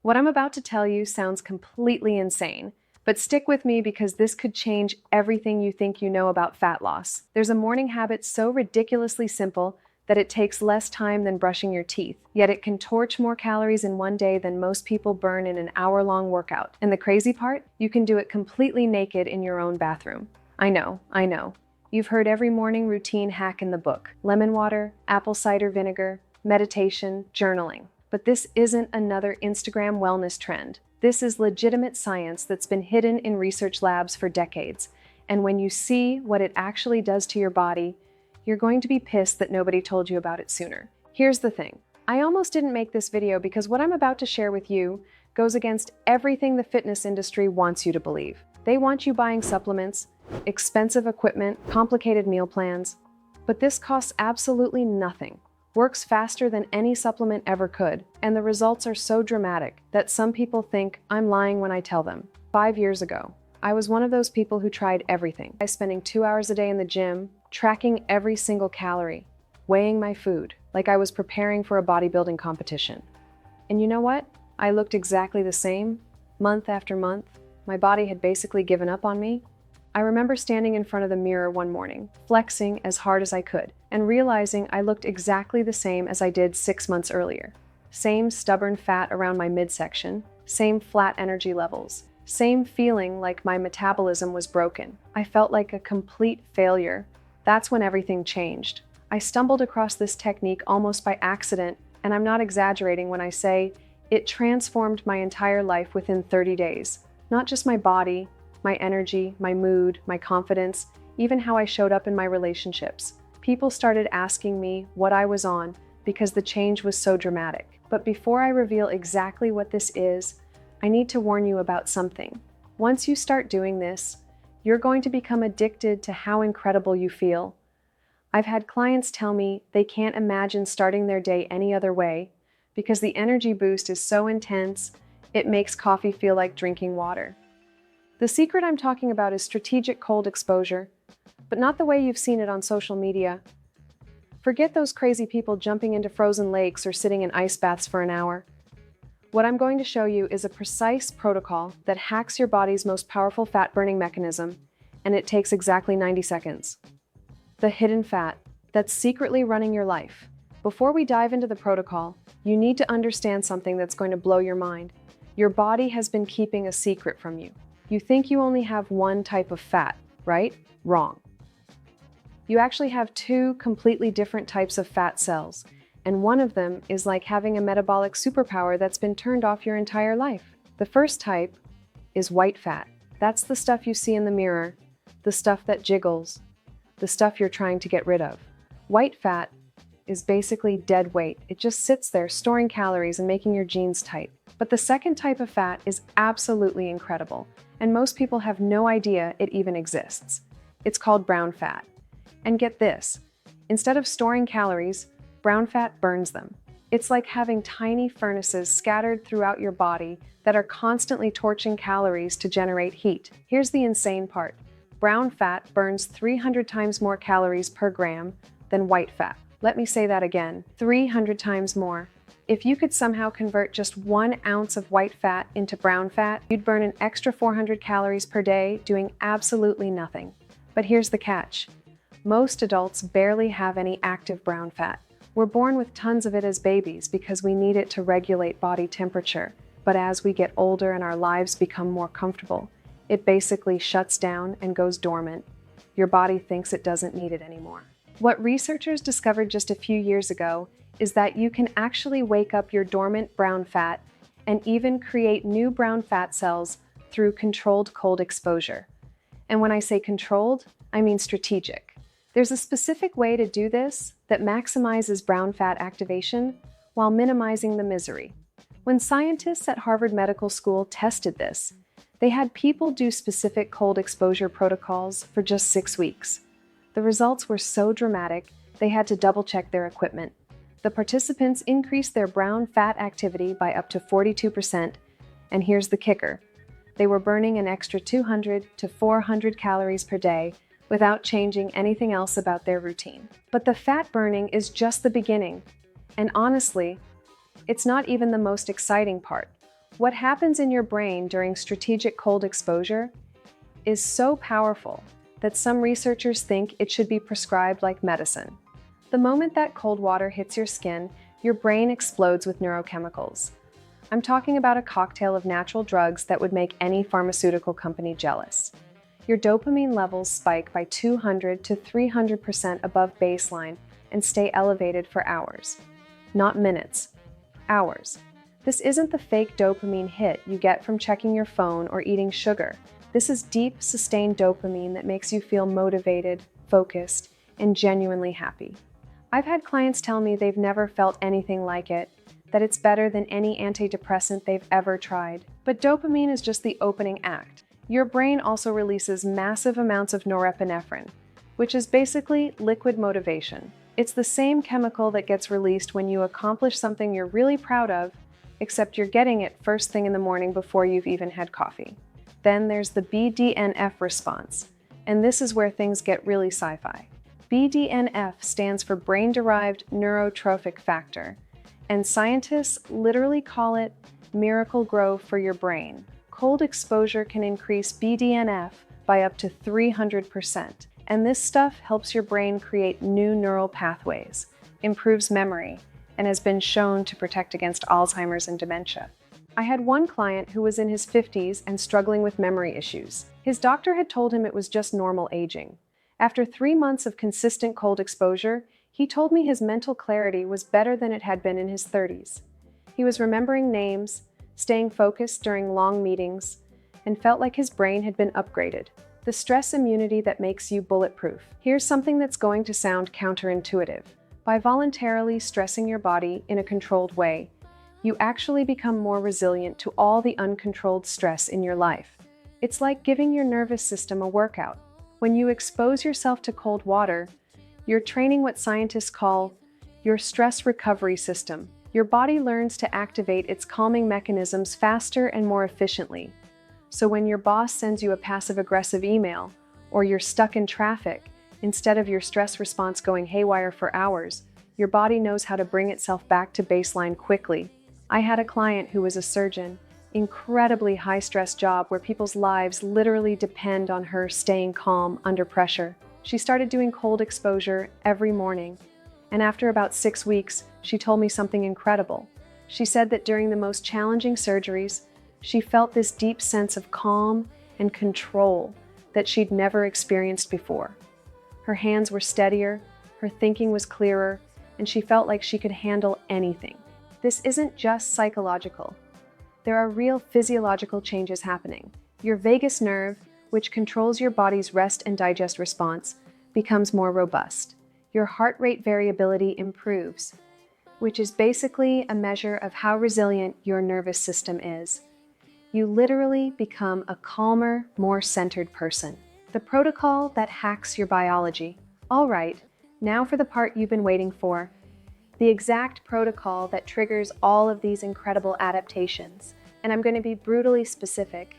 What I'm about to tell you sounds completely insane, but stick with me because this could change everything you think you know about fat loss. There's a morning habit so ridiculously simple that it takes less time than brushing your teeth, yet it can torch more calories in one day than most people burn in an hour-long workout. And the crazy part? You can do it completely naked in your own bathroom. I know. You've heard every morning routine hack in the book. Lemon water, apple cider vinegar, meditation, journaling. But this isn't another Instagram wellness trend. This is legitimate science that's been hidden in research labs for decades. And when you see what it actually does to your body, you're going to be pissed that nobody told you about it sooner. Here's the thing. I almost didn't make this video because what I'm about to share with you goes against everything the fitness industry wants you to believe. They want you buying supplements, expensive equipment, complicated meal plans. But this costs absolutely nothing, works faster than any supplement ever could, and the results are so dramatic that some people think I'm lying when I tell them. 5 years ago, I was one of those people who tried everything. I spending 2 hours a day in the gym, tracking every single calorie, weighing my food, like I was preparing for a bodybuilding competition. And you know what? I looked exactly the same, month after month. My body had basically given up on me. I remember standing in front of the mirror one morning, flexing as hard as I could, and realizing I looked exactly the same as I did 6 months earlier. Same stubborn fat around my midsection, same flat energy levels, same feeling like my metabolism was broken. I felt like a complete failure. That's when everything changed. I stumbled across this technique almost by accident, and I'm not exaggerating when I say it transformed my entire life within 30 days. Not just my body, my energy, my mood, my confidence, even how I showed up in my relationships. People started asking me what I was on because the change was so dramatic. But before I reveal exactly what this is, I need to warn you about something. Once you start doing this, you're going to become addicted to how incredible you feel. I've had clients tell me they can't imagine starting their day any other way because the energy boost is so intense, it makes coffee feel like drinking water. The secret I'm talking about is strategic cold exposure, but not the way you've seen it on social media. Forget those crazy people jumping into frozen lakes or sitting in ice baths for an hour. What I'm going to show you is a precise protocol that hacks your body's most powerful fat-burning mechanism, and it takes exactly 90 seconds. The hidden fat that's secretly running your life. Before we dive into the protocol, you need to understand something that's going to blow your mind. Your body has been keeping a secret from you. You think you only have one type of fat, right? Wrong. You actually have 2 completely different types of fat cells, and one of them is like having a metabolic superpower that's been turned off your entire life. The first type is white fat. That's the stuff you see in the mirror, the stuff that jiggles, the stuff you're trying to get rid of. White fat is basically dead weight. It just sits there storing calories and making your jeans tight. But the second type of fat is absolutely incredible, and most people have no idea it even exists. It's called brown fat. And get this, instead of storing calories, brown fat burns them. It's like having tiny furnaces scattered throughout your body that are constantly torching calories to generate heat. Here's the insane part. Brown fat burns 300 times more calories per gram than white fat. Let me say that again, 300 times more. If you could somehow convert just 1 ounce of white fat into brown fat, you'd burn an extra 400 calories per day doing absolutely nothing. But here's the catch. Most adults barely have any active brown fat. We're born with tons of it as babies because we need it to regulate body temperature. But as we get older and our lives become more comfortable, it basically shuts down and goes dormant. Your body thinks it doesn't need it anymore. What researchers discovered just a few years ago is that you can actually wake up your dormant brown fat and even create new brown fat cells through controlled cold exposure. And when I say controlled, I mean strategic. There's a specific way to do this that maximizes brown fat activation while minimizing the misery. When scientists at Harvard Medical School tested this, they had people do specific cold exposure protocols for just 6 weeks. The results were so dramatic, they had to double-check their equipment. The participants increased their brown fat activity by up to 42%, and here's the kicker. They were burning an extra 200 to 400 calories per day without changing anything else about their routine. But the fat burning is just the beginning. And honestly, it's not even the most exciting part. What happens in your brain during strategic cold exposure is so powerful that some researchers think it should be prescribed like medicine. The moment that cold water hits your skin, your brain explodes with neurochemicals. I'm talking about a cocktail of natural drugs that would make any pharmaceutical company jealous. Your dopamine levels spike by 200 to 300% above baseline and stay elevated for hours. Not minutes, hours. This isn't the fake dopamine hit you get from checking your phone or eating sugar. This is deep, sustained dopamine that makes you feel motivated, focused, and genuinely happy. I've had clients tell me they've never felt anything like it, that it's better than any antidepressant they've ever tried. But dopamine is just the opening act. Your brain also releases massive amounts of norepinephrine, which is basically liquid motivation. It's the same chemical that gets released when you accomplish something you're really proud of, except you're getting it first thing in the morning before you've even had coffee. Then there's the BDNF response, and this is where things get really sci-fi. BDNF stands for brain-derived neurotrophic factor, and scientists literally call it miracle grow for your brain. Cold exposure can increase BDNF by up to 300%, and this stuff helps your brain create new neural pathways, improves memory, and has been shown to protect against Alzheimer's and dementia. I had one client who was in his 50s and struggling with memory issues. His doctor had told him it was just normal aging. After 3 months of consistent cold exposure, he told me his mental clarity was better than it had been in his 30s. He was remembering names, staying focused during long meetings, and felt like his brain had been upgraded. The stress immunity that makes you bulletproof. Here's something that's going to sound counterintuitive. By voluntarily stressing your body in a controlled way, you actually become more resilient to all the uncontrolled stress in your life. It's like giving your nervous system a workout. When you expose yourself to cold water, you're training what scientists call your stress recovery system. Your body learns to activate its calming mechanisms faster and more efficiently. So when your boss sends you a passive-aggressive email, or you're stuck in traffic, instead of your stress response going haywire for hours, your body knows how to bring itself back to baseline quickly. I had a client who was a surgeon, incredibly high-stress job where people's lives literally depend on her staying calm under pressure. She started doing cold exposure every morning, and after about 6 weeks, she told me something incredible. She said that during the most challenging surgeries, she felt this deep sense of calm and control that she'd never experienced before. Her hands were steadier, her thinking was clearer, and she felt like she could handle anything. This isn't just psychological. There are real physiological changes happening. Your vagus nerve, which controls your body's rest and digest response, becomes more robust. Your heart rate variability improves, which is basically a measure of how resilient your nervous system is. You literally become a calmer, more centered person. The protocol that hacks your biology. All right, now for the part you've been waiting for. The exact protocol that triggers all of these incredible adaptations. And I'm going to be brutally specific,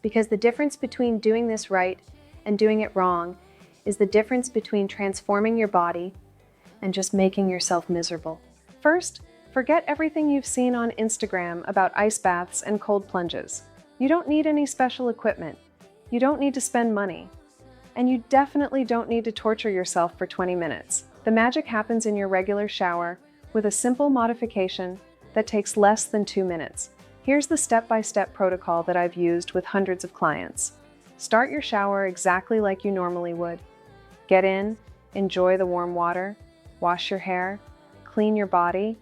because the difference between doing this right and doing it wrong is the difference between transforming your body and just making yourself miserable. First, forget everything you've seen on Instagram about ice baths and cold plunges. You don't need any special equipment. You don't need to spend money. And you definitely don't need to torture yourself for 20 minutes. The magic happens in your regular shower with a simple modification that takes less than 2 minutes. Here's the step-by-step protocol that I've used with hundreds of clients. Start your shower exactly like you normally would. Get in, enjoy the warm water, wash your hair, clean your body,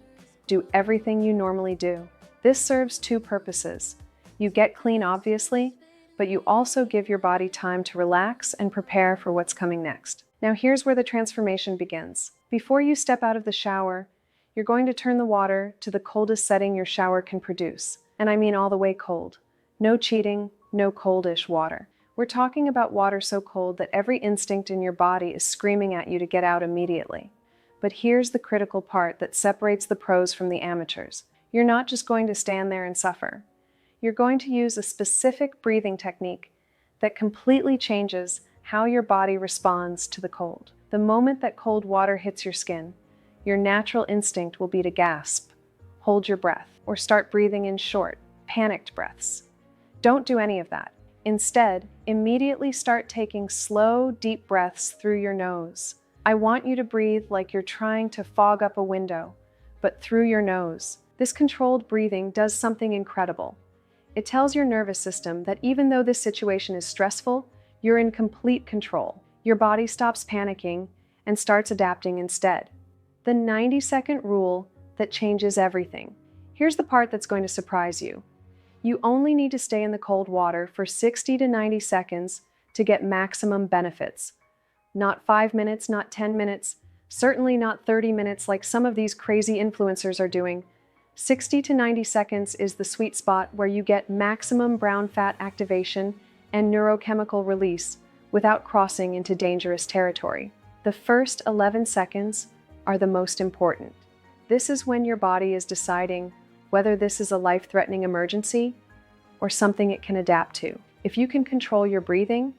do everything you normally do. This serves 2 purposes. You get clean, obviously, but you also give your body time to relax and prepare for what's coming next. Now here's where the transformation begins. Before you step out of the shower, you're going to turn the water to the coldest setting your shower can produce. And I mean all the way cold. No cheating, no coldish water. We're talking about water so cold that every instinct in your body is screaming at you to get out immediately. But here's the critical part that separates the pros from the amateurs. You're not just going to stand there and suffer. You're going to use a specific breathing technique that completely changes how your body responds to the cold. The moment that cold water hits your skin, your natural instinct will be to gasp, hold your breath, or start breathing in short, panicked breaths. Don't do any of that. Instead, immediately start taking slow, deep breaths through your nose. I want you to breathe like you're trying to fog up a window, but through your nose. This controlled breathing does something incredible. It tells your nervous system that even though this situation is stressful, you're in complete control. Your body stops panicking and starts adapting instead. The 90-second rule that changes everything. Here's the part that's going to surprise you. You only need to stay in the cold water for 60 to 90 seconds to get maximum benefits. Not 5 minutes, not 10 minutes, certainly not 30 minutes like some of these crazy influencers are doing. 60 to 90 seconds is the sweet spot where you get maximum brown fat activation and neurochemical release without crossing into dangerous territory. The first 11 seconds are the most important. This is when your body is deciding whether this is a life-threatening emergency or something it can adapt to. If you can control your breathing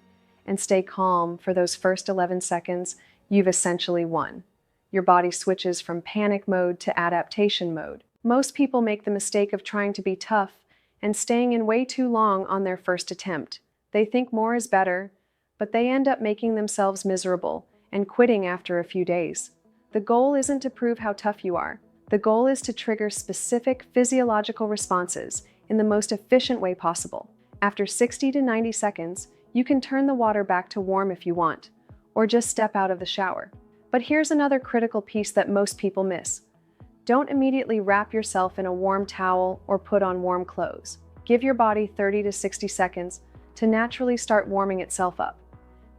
and stay calm for those first 11 seconds, you've essentially won. Your body switches from panic mode to adaptation mode. Most people make the mistake of trying to be tough and staying in way too long on their first attempt. They think more is better, but they end up making themselves miserable and quitting after a few days. The goal isn't to prove how tough you are. The goal is to trigger specific physiological responses in the most efficient way possible. After 60 to 90 seconds, you can turn the water back to warm if you want, or just step out of the shower. But here's another critical piece that most people miss. Don't immediately wrap yourself in a warm towel or put on warm clothes. Give your body 30 to 60 seconds to naturally start warming itself up.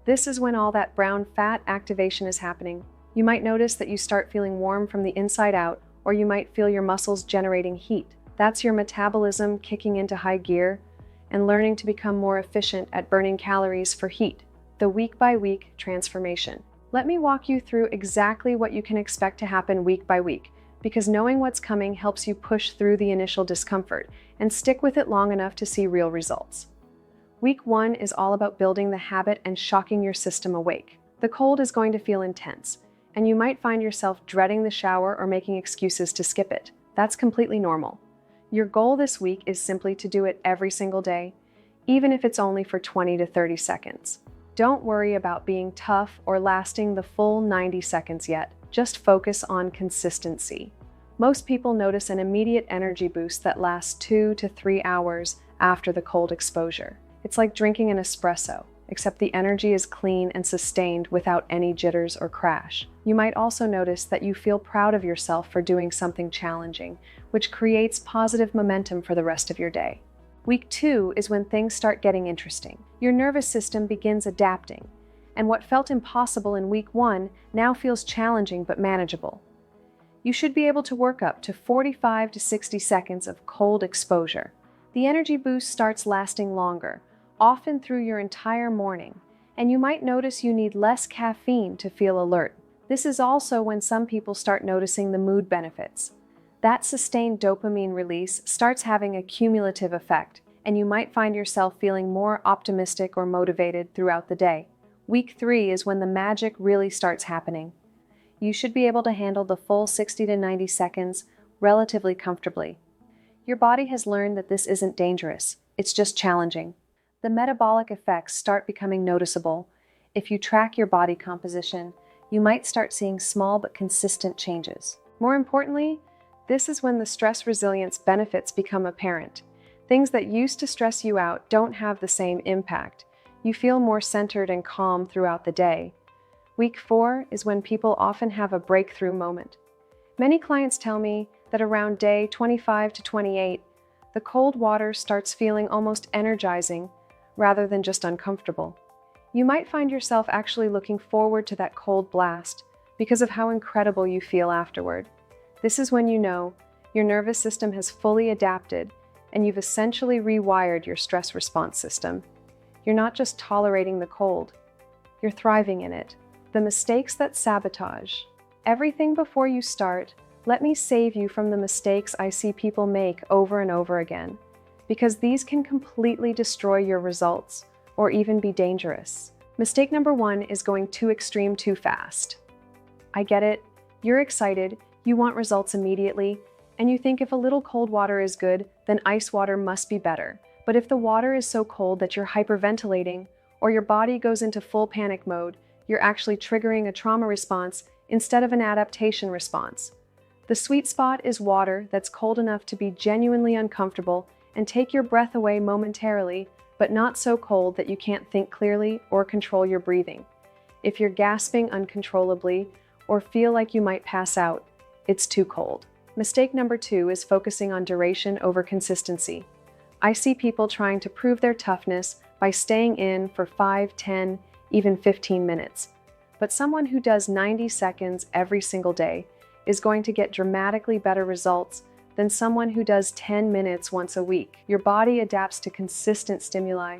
This is when all that brown fat activation is happening. You might notice that you start feeling warm from the inside out, or you might feel your muscles generating heat. That's your metabolism kicking into high gear and learning to become more efficient at burning calories for heat. The week-by-week transformation. Let me walk you through exactly what you can expect to happen week by week, because knowing what's coming helps you push through the initial discomfort and stick with it long enough to see real results. Week 1 is all about building the habit and shocking your system awake. The cold is going to feel intense, and you might find yourself dreading the shower or making excuses to skip it. That's completely normal. Your goal this week is simply to do it every single day, even if it's only for 20 to 30 seconds. Don't worry about being tough or lasting the full 90 seconds yet. Just focus on consistency. Most people notice an immediate energy boost that lasts 2 to 3 hours after the cold exposure. It's like drinking an espresso, except the energy is clean and sustained without any jitters or crash. You might also notice that you feel proud of yourself for doing something challenging, which creates positive momentum for the rest of your day. Week 2 is when things start getting interesting. Your nervous system begins adapting, and what felt impossible in week 1 now feels challenging but manageable. You should be able to work up to 45 to 60 seconds of cold exposure. The energy boost starts lasting longer, often through your entire morning, and you might notice you need less caffeine to feel alert. This is also when some people start noticing the mood benefits. That sustained dopamine release starts having a cumulative effect, and you might find yourself feeling more optimistic or motivated throughout the day. Week 3 is when the magic really starts happening. You should be able to handle the full 60 to 90 seconds relatively comfortably. Your body has learned that this isn't dangerous, it's just challenging. The metabolic effects start becoming noticeable. If you track your body composition, you might start seeing small but consistent changes. More importantly, this is when the stress resilience benefits become apparent. Things that used to stress you out don't have the same impact. You feel more centered and calm throughout the day. Week 4 is when people often have a breakthrough moment. Many clients tell me that around day 25 to 28, the cold water starts feeling almost energizing rather than just uncomfortable. You might find yourself actually looking forward to that cold blast because of how incredible you feel afterward. This is when you know your nervous system has fully adapted and you've essentially rewired your stress response system. You're not just tolerating the cold, you're thriving in it. The mistakes that sabotage everything before you start. Let me save you from the mistakes I see people make over and over again, because these can completely destroy your results or even be dangerous. Mistake number 1 is going too extreme too fast. I get it, you're excited, you want results immediately, and you think if a little cold water is good, then then ice water must be better. But if the water is so cold that you're hyperventilating, or your body goes into full panic mode, you're actually triggering a trauma response instead of an adaptation response. The sweet spot is water that's cold enough to be genuinely uncomfortable and take your breath away momentarily, but not so cold that you can't think clearly or control your breathing. If you're gasping uncontrollably or feel like you might pass out, it's too cold. Mistake number 2 is focusing on duration over consistency. I see people trying to prove their toughness by staying in for 5, 10, even 15 minutes. But someone who does 90 seconds every single day is going to get dramatically better results than someone who does 10 minutes once a week. Your body adapts to consistent stimuli,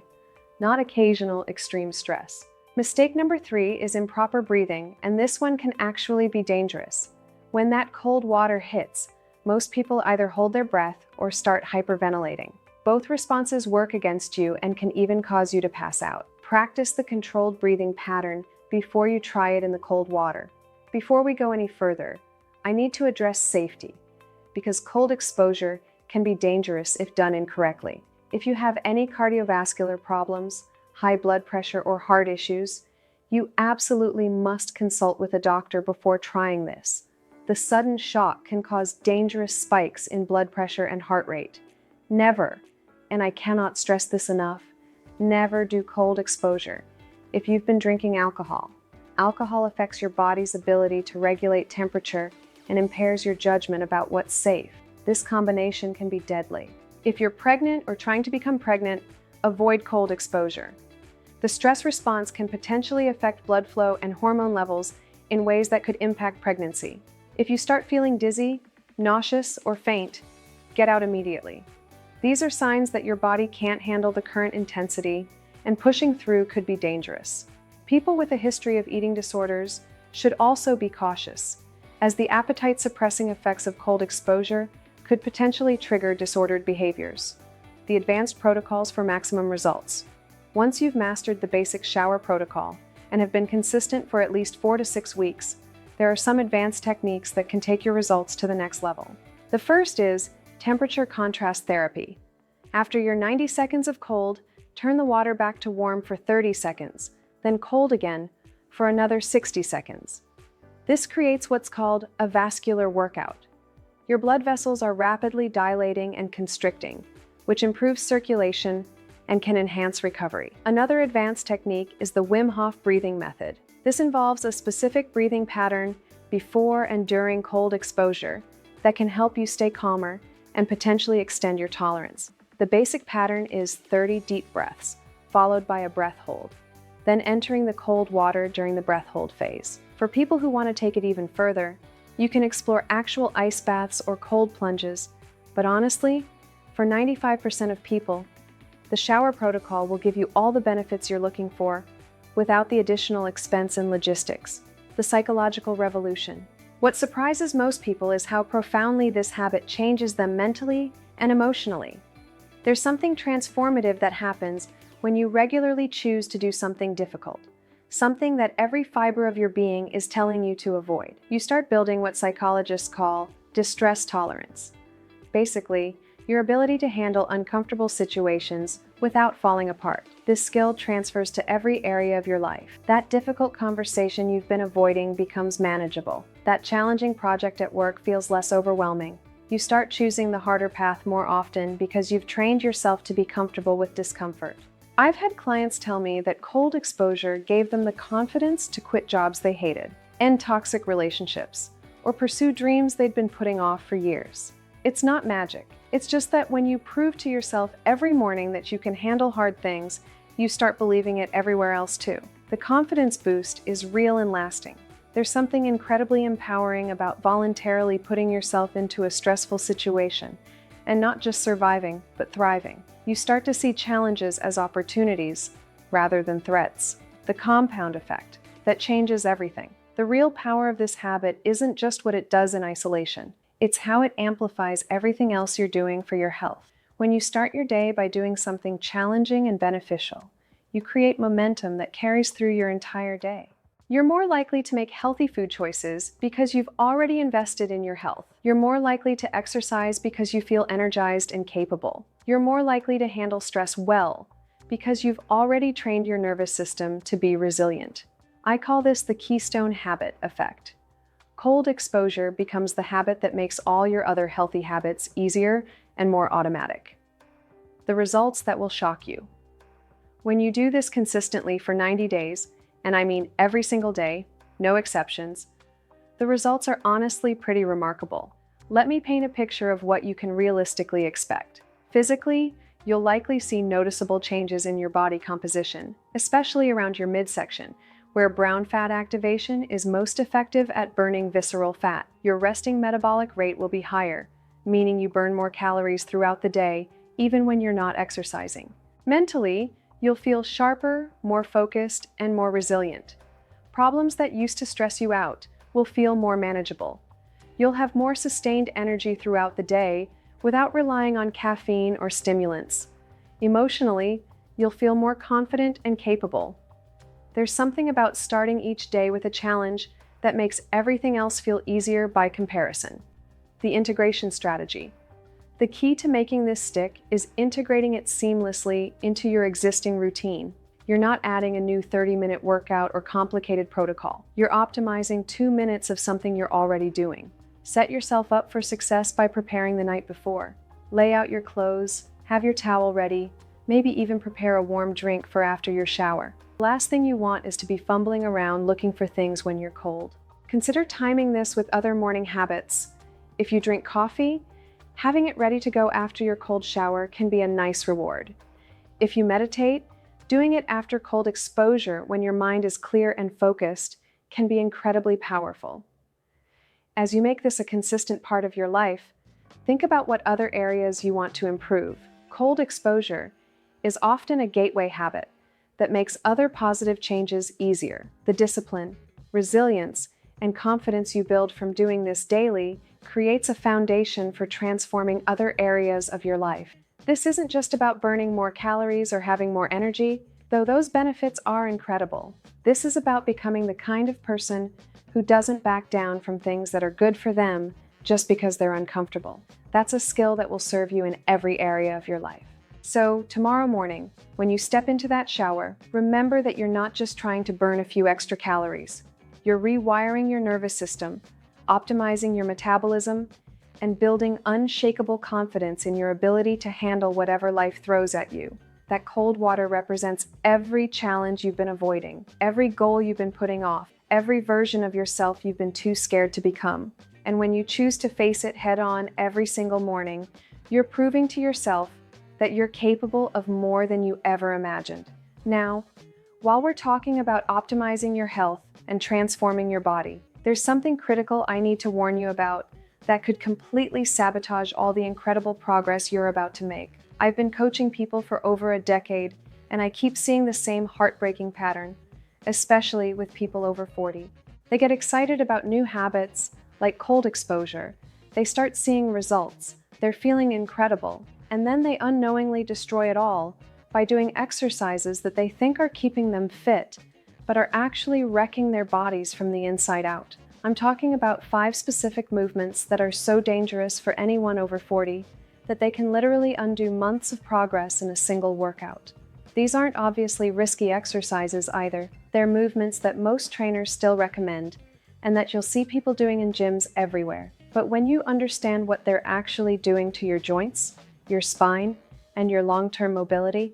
not occasional extreme stress. Mistake number 3 is improper breathing, and this one can actually be dangerous. When that cold water hits, most people either hold their breath or start hyperventilating. Both responses work against you and can even cause you to pass out. Practice the controlled breathing pattern before you try it in the cold water. Before we go any further, I need to address safety, because cold exposure can be dangerous if done incorrectly. If you have any cardiovascular problems, high blood pressure, or heart issues, you absolutely must consult with a doctor before trying this. The sudden shock can cause dangerous spikes in blood pressure and heart rate. Never, and I cannot stress this enough, never do cold exposure if you've been drinking alcohol. Alcohol affects your body's ability to regulate temperature and impairs your judgment about what's safe. This combination can be deadly. If you're pregnant or trying to become pregnant, avoid cold exposure. The stress response can potentially affect blood flow and hormone levels in ways that could impact pregnancy. If you start feeling dizzy, nauseous, or faint, get out immediately. These are signs that your body can't handle the current intensity, and pushing through could be dangerous. People with a history of eating disorders should also be cautious, as the appetite-suppressing effects of cold exposure could potentially trigger disordered behaviors. The advanced protocols for maximum results. Once you've mastered the basic shower protocol and have been consistent for at least 4 to 6 weeks, there are some advanced techniques that can take your results to the next level. The first is temperature contrast therapy. After your 90 seconds of cold, turn the water back to warm for 30 seconds, then cold again for another 60 seconds. This creates what's called a vascular workout. Your blood vessels are rapidly dilating and constricting, which improves circulation and can enhance recovery. Another advanced technique is the Wim Hof breathing method. This involves a specific breathing pattern before and during cold exposure that can help you stay calmer and potentially extend your tolerance. The basic pattern is 30 deep breaths, followed by a breath hold, then entering the cold water during the breath hold phase. For people who want to take it even further, you can explore actual ice baths or cold plunges, but honestly, for 95% of people, the shower protocol will give you all the benefits you're looking for without the additional expense and logistics. The psychological revolution. What surprises most people is how profoundly this habit changes them mentally and emotionally. There's something transformative that happens when you regularly choose to do something difficult, something that every fiber of your being is telling you to avoid. You start building what psychologists call distress tolerance. Basically, your ability to handle uncomfortable situations without falling apart. This skill transfers to every area of your life. That difficult conversation you've been avoiding becomes manageable. That challenging project at work feels less overwhelming. You start choosing the harder path more often because you've trained yourself to be comfortable with discomfort. I've had clients tell me that cold exposure gave them the confidence to quit jobs they hated, end toxic relationships, or pursue dreams they'd been putting off for years. It's not magic. It's just that when you prove to yourself every morning that you can handle hard things, you start believing it everywhere else too. The confidence boost is real and lasting. There's something incredibly empowering about voluntarily putting yourself into a stressful situation, and not just surviving, but thriving. You start to see challenges as opportunities rather than threats. The compound effect that changes everything. The real power of this habit isn't just what it does in isolation. It's how it amplifies everything else you're doing for your health. When you start your day by doing something challenging and beneficial, you create momentum that carries through your entire day. You're more likely to make healthy food choices because you've already invested in your health. You're more likely to exercise because you feel energized and capable. You're more likely to handle stress well because you've already trained your nervous system to be resilient. I call this the keystone habit effect. Cold exposure becomes the habit that makes all your other healthy habits easier and more automatic. The results that will shock you. When you do this consistently for 90 days, and I mean every single day, no exceptions, the results are honestly pretty remarkable. Let me paint a picture of what you can realistically expect. Physically, you'll likely see noticeable changes in your body composition, especially around your midsection, where brown fat activation is most effective at burning visceral fat. Your resting metabolic rate will be higher, meaning you burn more calories throughout the day, even when you're not exercising. Mentally, you'll feel sharper, more focused, and more resilient. Problems that used to stress you out will feel more manageable. You'll have more sustained energy throughout the day without relying on caffeine or stimulants. Emotionally, you'll feel more confident and capable. There's something about starting each day with a challenge that makes everything else feel easier by comparison. The integration strategy. The key to making this stick is integrating it seamlessly into your existing routine. You're not adding a new 30-minute workout or complicated protocol. You're optimizing 2 minutes of something you're already doing. Set yourself up for success by preparing the night before. Lay out your clothes, have your towel ready, maybe even prepare a warm drink for after your shower. The last thing you want is to be fumbling around looking for things when you're cold. Consider timing this with other morning habits. If you drink coffee, having it ready to go after your cold shower can be a nice reward. If you meditate, doing it after cold exposure when your mind is clear and focused can be incredibly powerful. As you make this a consistent part of your life, think about what other areas you want to improve. Cold exposure is often a gateway habit that makes other positive changes easier. The discipline, resilience, and confidence you build from doing this daily creates a foundation for transforming other areas of your life. This isn't just about burning more calories or having more energy, though those benefits are incredible. This is about becoming the kind of person who doesn't back down from things that are good for them just because they're uncomfortable. That's a skill that will serve you in every area of your life. So, tomorrow morning, when you step into that shower, remember that you're not just trying to burn a few extra calories. You're rewiring your nervous system, optimizing your metabolism, and building unshakable confidence in your ability to handle whatever life throws at you. That cold water represents every challenge you've been avoiding, every goal you've been putting off, every version of yourself you've been too scared to become. And when you choose to face it head-on every single morning, you're proving to yourself that you're capable of more than you ever imagined. Now, while we're talking about optimizing your health and transforming your body, there's something critical I need to warn you about that could completely sabotage all the incredible progress you're about to make. I've been coaching people for over a decade, and I keep seeing the same heartbreaking pattern, especially with people over 40. They get excited about new habits, like cold exposure. They start seeing results. They're feeling incredible, and then they unknowingly destroy it all by doing exercises that they think are keeping them fit, but are actually wrecking their bodies from the inside out. I'm talking about 5 specific movements that are so dangerous for anyone over 40 that they can literally undo months of progress in a single workout. These aren't obviously risky exercises either. They're movements that most trainers still recommend and that you'll see people doing in gyms everywhere. But when you understand what they're actually doing to your joints, your spine, and your long-term mobility,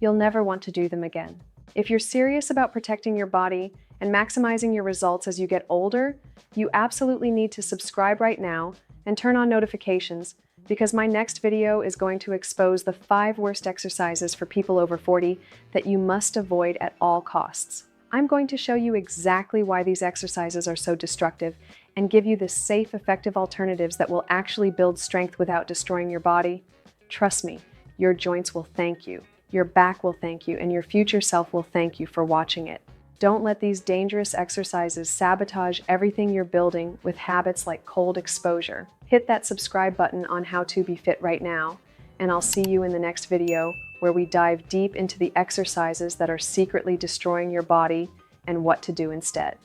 you'll never want to do them again. If you're serious about protecting your body and maximizing your results as you get older, you absolutely need to subscribe right now and turn on notifications, because my next video is going to expose the 5 worst exercises for people over 40 that you must avoid at all costs. I'm going to show you exactly why these exercises are so destructive and give you the safe, effective alternatives that will actually build strength without destroying your body. Trust me, your joints will thank you, your back will thank you, and your future self will thank you for watching it. Don't let these dangerous exercises sabotage everything you're building with habits like cold exposure. Hit that subscribe button on How to Be Fit right now, and I'll see you in the next video where we dive deep into the exercises that are secretly destroying your body and what to do instead.